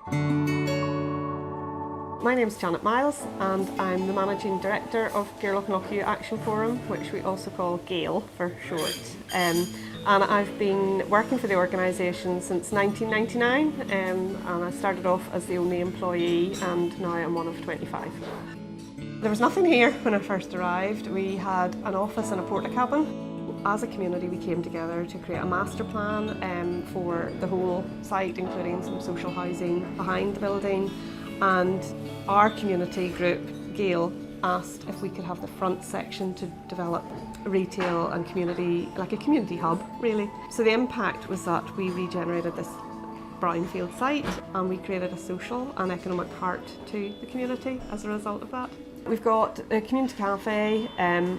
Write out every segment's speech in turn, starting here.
My name's Janet Miles and I'm the Managing Director of Gale Action Forum, which we also call Gale for short. And I've been working for the organisation since 1999 and I started off as the only employee and now I'm one of 25. There was nothing here when I first arrived. We had an office and a porta cabin. As a community we came together to create a master plan for the whole site, including some social housing behind the building. And our community group, Gale, asked if we could have the front section to develop retail and community, like a community hub really. So the impact was that we regenerated this brownfield site and we created a social and economic heart to the community as a result of that. We've got a community cafe,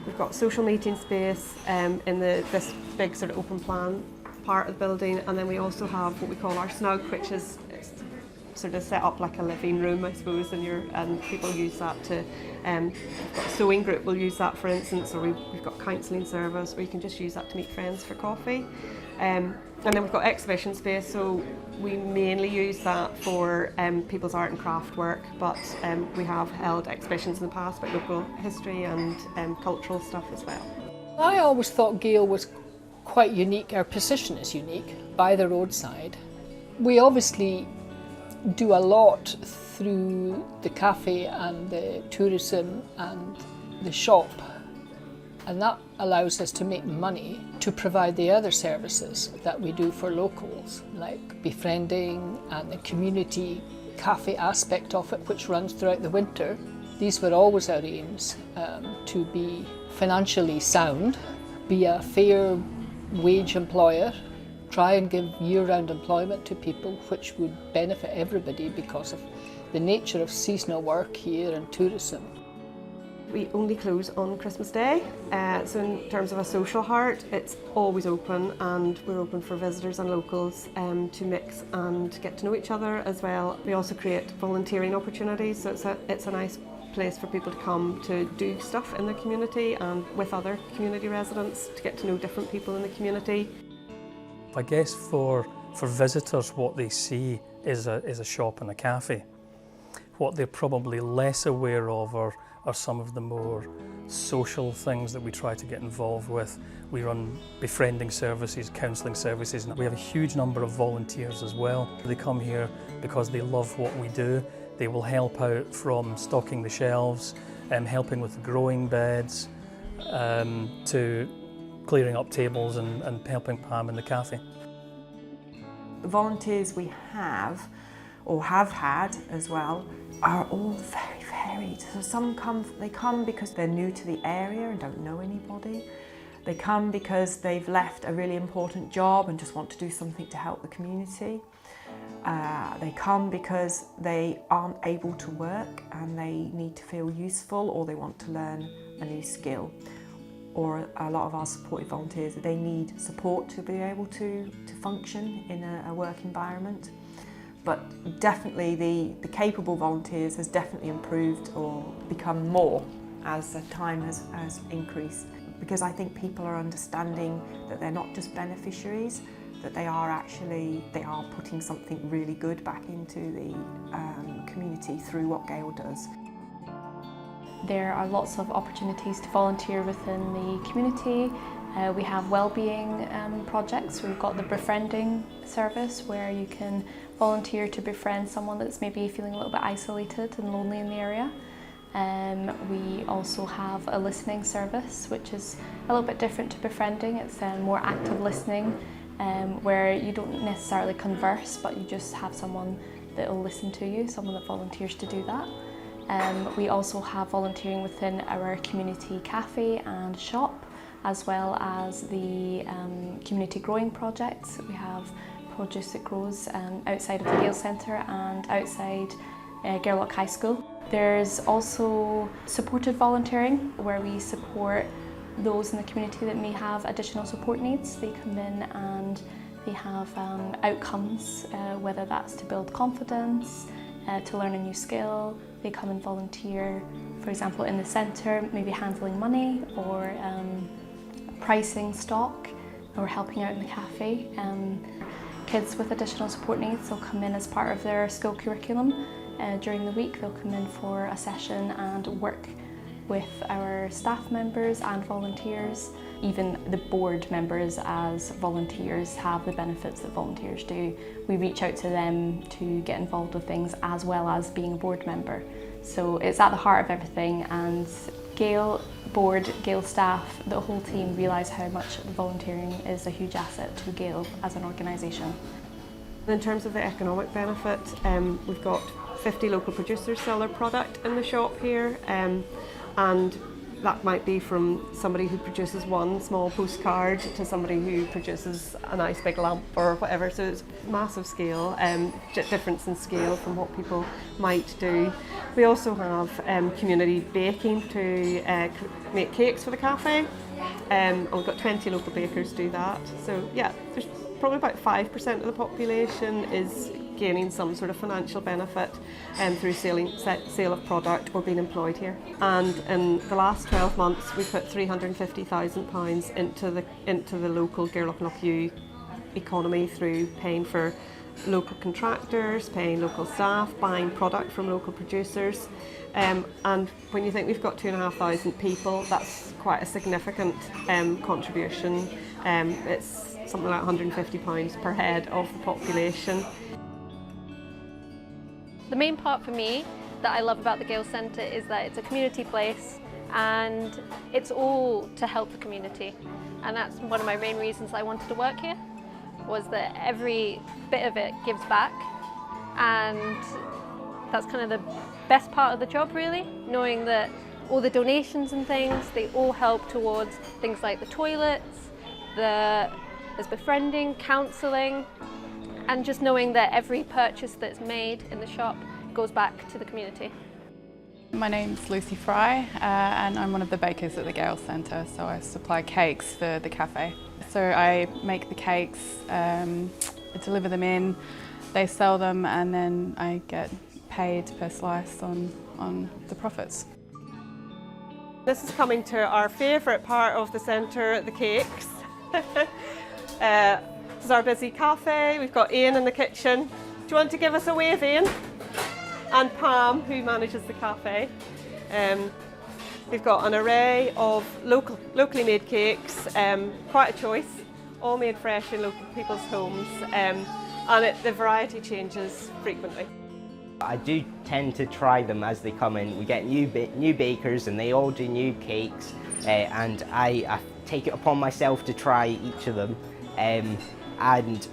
we've got social meeting space in this big sort of open plan part of the building, and then we also have what we call our snug, which is sort of set up like a living room, I suppose, and people use that to, we've got a sewing group will use that for instance, or we've got counselling service, or you can just use that to meet friends for coffee. And then we've got exhibition space, so we mainly use that for people's art and craft work, but we have held exhibitions in the past about local history and cultural stuff as well. I always thought Gale was quite unique. Our position is unique by the roadside. We obviously do a lot through the cafe and the tourism and the shop, and that allows us to make money to provide the other services that we do for locals, like befriending and the community cafe aspect of it, which runs throughout the winter. These were always our aims, to be financially sound, be a fair wage employer, try and give year-round employment to people, which would benefit everybody because of the nature of seasonal work here and tourism. We only close on Christmas Day, so in terms of a social heart, it's always open, and we're open for visitors and locals to mix and get to know each other as well. We also create volunteering opportunities, so it's a nice place for people to come to do stuff in the community and with other community residents to get to know different people in the community. I guess for visitors, what they see is a shop and a cafe. What they're probably less aware of are some of the more social things that we try to get involved with. We run befriending services, counselling services, and we have a huge number of volunteers as well. They come here because they love what we do. They will help out from stocking the shelves, helping with the growing beds, to clearing up tables and helping Pam in the cafe. The volunteers we have, or have had as well, are all very varied. So some come because they're new to the area and don't know anybody. They come because they've left a really important job and just want to do something to help the community. They come because they aren't able to work and they need to feel useful, or they want to learn a new skill. Or a lot of our supported volunteers, they need support to be able to function in a work environment. But definitely the capable volunteers has definitely improved or become more as the time has increased. Because I think people are understanding that they're not just beneficiaries, that they are putting something really good back into the community through what Gale does. There are lots of opportunities to volunteer within the community. We have wellbeing projects. We've got the befriending service where you can volunteer to befriend someone that's maybe feeling a little bit isolated and lonely in the area. We also have a listening service, which is a little bit different to befriending. It's more active listening, where you don't necessarily converse, but you just have someone that will listen to you, someone that volunteers to do that. We also have volunteering within our community cafe and shop, as well as the community growing projects. We have produce that grows outside of the Gale Centre and outside Gale High School. There's also supported volunteering, where we support those in the community that may have additional support needs. They come in and they have outcomes, whether that's to build confidence, to learn a new skill. They come and volunteer, for example, in the centre, maybe handling money or pricing stock, or helping out in the cafe. kids with additional support needs. They'll come in as part of their school curriculum. During the week they'll come in for a session and work with our staff members and volunteers. Even the board members as volunteers have the benefits that volunteers do. We reach out to them to get involved with things as well as being a board member. So it's at the heart of everything, and Gale board, Gale staff, the whole team realise how much volunteering is a huge asset to Gale as an organisation. In terms of the economic benefit, we've got 50 local producers sell their product in the shop here, and that might be from somebody who produces one small postcard to somebody who produces a nice big lamp or whatever. So it's massive scale, difference in scale from what people might do. We also have community baking to make cakes for the cafe, and we've got 20 local bakers do that. So yeah, there's probably about 5% of the population is gaining some sort of financial benefit through sale of product or being employed here. And in the last 12 months we put £350,000 into the local Gale economy through paying for local contractors, paying local staff, buying product from local producers. And when you think we've got 2,500 people, that's quite a significant contribution. It's something like £150 per head of the population. The main part for me that I love about the Gale Centre is that it's a community place and it's all to help the community. And that's one of my main reasons I wanted to work here, was that every bit of it gives back, and that's kind of the best part of the job really, knowing that all the donations and things, they all help towards things like the toilets, there's befriending, counselling, and just knowing that every purchase that's made in the shop goes back to the community. My name's Lucy Fry, and I'm one of the bakers at the Gale Centre, so I supply cakes for the cafe. So I make the cakes, I deliver them in, they sell them, and then I get paid per slice on the profits. This is coming to our favourite part of the centre, the cakes. This is our busy cafe. We've got Ian in the kitchen. Do you want to give us a wave, Ian? And Pam, who manages the cafe. We've got an array of locally made cakes, quite a choice, all made fresh in local people's homes, and the variety changes frequently. I do tend to try them as they come in. We get new bakers and they all do new cakes, and I take it upon myself to try each of them. And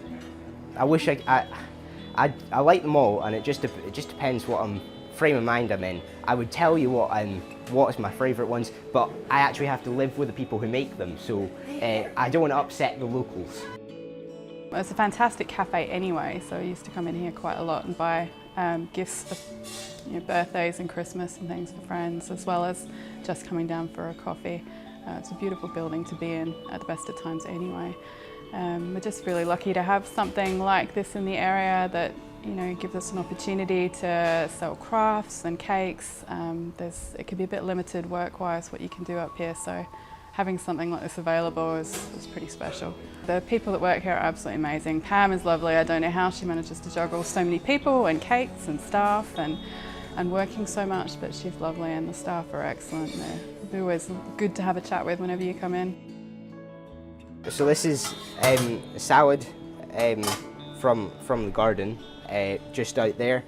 I wish I like them all, and it just depends what frame of mind I'm in. I would tell you what is my favourite ones, but I actually have to live with the people who make them, so I don't want to upset the locals. It's a fantastic cafe anyway, so I used to come in here quite a lot and buy gifts for birthdays and Christmas and things for friends, as well as just coming down for a coffee. It's a beautiful building to be in at the best of times anyway. We're just really lucky to have something like this in the area that gives us an opportunity to sell crafts and cakes. It can be a bit limited work-wise what you can do up here, so having something like this available is pretty special. The people that work here are absolutely amazing. Pam is lovely. I don't know how she manages to juggle so many people and cakes and staff and working so much, but she's lovely, and the staff are excellent. They're always good to have a chat with whenever you come in. So this is a salad from the garden, just out there.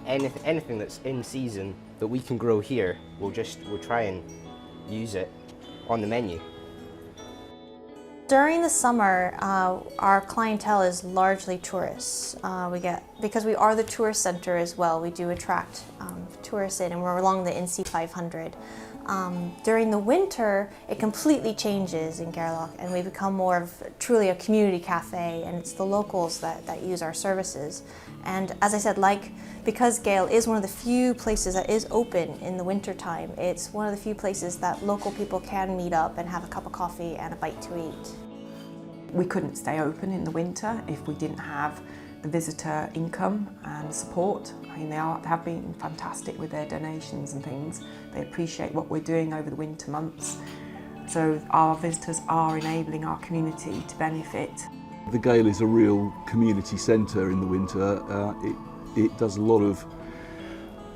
Anything that's in season that we can grow here, we'll try and use it on the menu. During the summer, our clientele is largely tourists. Because we are the tourist centre as well, we do attract tourists in, and we're along the NC 500. During the winter, it completely changes in Gareloch, and we become more of truly a community cafe, and it's the locals that use our services. And as I said, because Gale is one of the few places that is open in the winter time, it's one of the few places that local people can meet up and have a cup of coffee and a bite to eat. We couldn't stay open in the winter if we didn't have the visitor income and support. I mean, they have been fantastic with their donations and things. They appreciate what we're doing over the winter months. So our visitors are enabling our community to benefit. The Gale is a real community centre in the winter. It does a lot of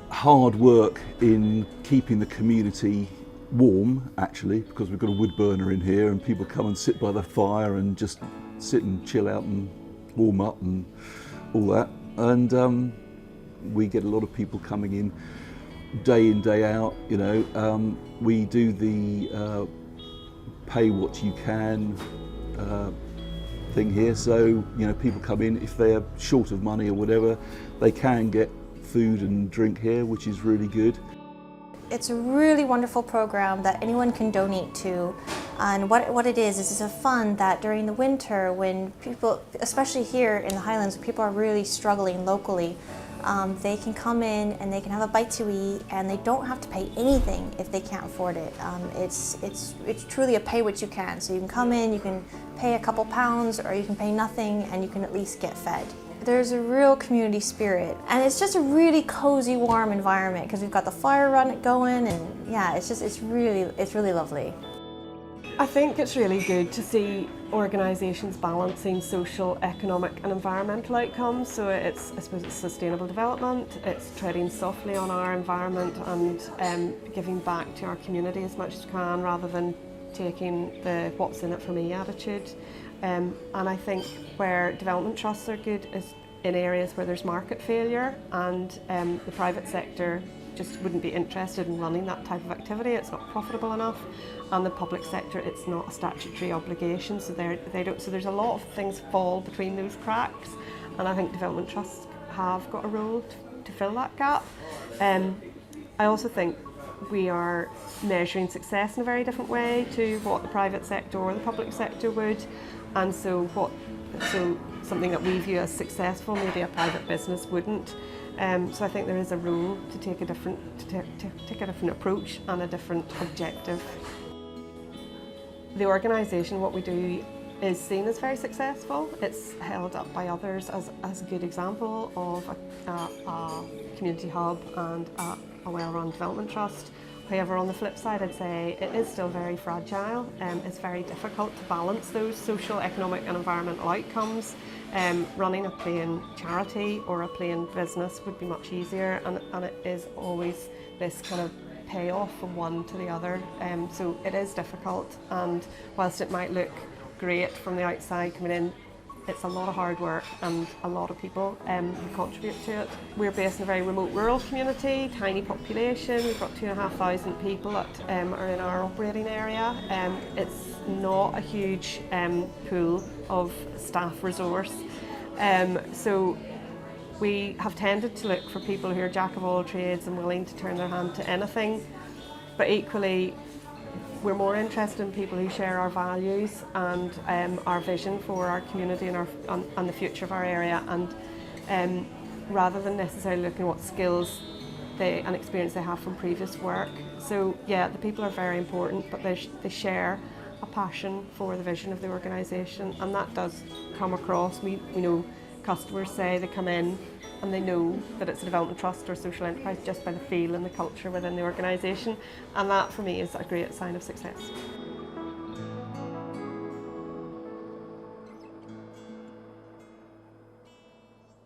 hard work in keeping the community warm, actually, because we've got a wood burner in here and people come and sit by the fire and just sit and chill out and warm up and all that. And we get a lot of people coming in, day out, you know. We do the pay what you can thing here, so you know, people come in, if they're short of money or whatever, they can get food and drink here, which is really good. It's a really wonderful program that anyone can donate to, and what it is it's a fund that during the winter, when people, especially here in the Highlands, people are really struggling locally, they can come in and they can have a bite to eat, and they don't have to pay anything if they can't afford it. It's truly a pay what you can. So you can come in, you can pay a couple pounds, or you can pay nothing, and you can at least get fed. There's a real community spirit, and it's just a really cozy, warm environment because we've got the fire run going, and yeah, it's really lovely. I think it's really good to see organisations balancing social, economic and environmental outcomes. So I suppose it's sustainable development, it's treading softly on our environment and giving back to our community as much as we can, rather than taking the what's in it for me attitude. And I think where development trusts are good is in areas where there's market failure and the private sector just wouldn't be interested in running that type of activity. It's not profitable enough, and the public sector, it's not a statutory obligation, so they don't. So there's a lot of things fall between those cracks, and I think development trusts have got a role to fill that gap. I also think we are measuring success in a very different way to what the private sector or the public sector would, and so something that we view as successful, maybe a private business wouldn't. So I think there is a role to take a different approach and a different objective. The organisation, what we do, is seen as very successful. It's held up by others as a good example of a community hub and a well-run development trust. However, on the flip side, I'd say it is still very fragile. It's very difficult to balance those social, economic and environmental outcomes. Running a plain charity or a plain business would be much easier, and it is always this kind of payoff from one to the other. So it is difficult, and whilst it might look great from the outside coming in, it's a lot of hard work and a lot of people who contribute to it. We're based in a very remote rural community, tiny population. We've got 2,500 people that are in our operating area. It's not a huge pool of staff resource. So we have tended to look for people who are jack of all trades and willing to turn their hand to anything. But equally, we're more interested in people who share our values and our vision for our community and the future of our area, and rather than necessarily looking at what skills and experience they have from previous work. So yeah, the people are very important, but they share a passion for the vision of the organisation, and that does come across. We know customers say they come in and they know that it's a development trust or social enterprise just by the feel and the culture within the organisation, and that for me is a great sign of success.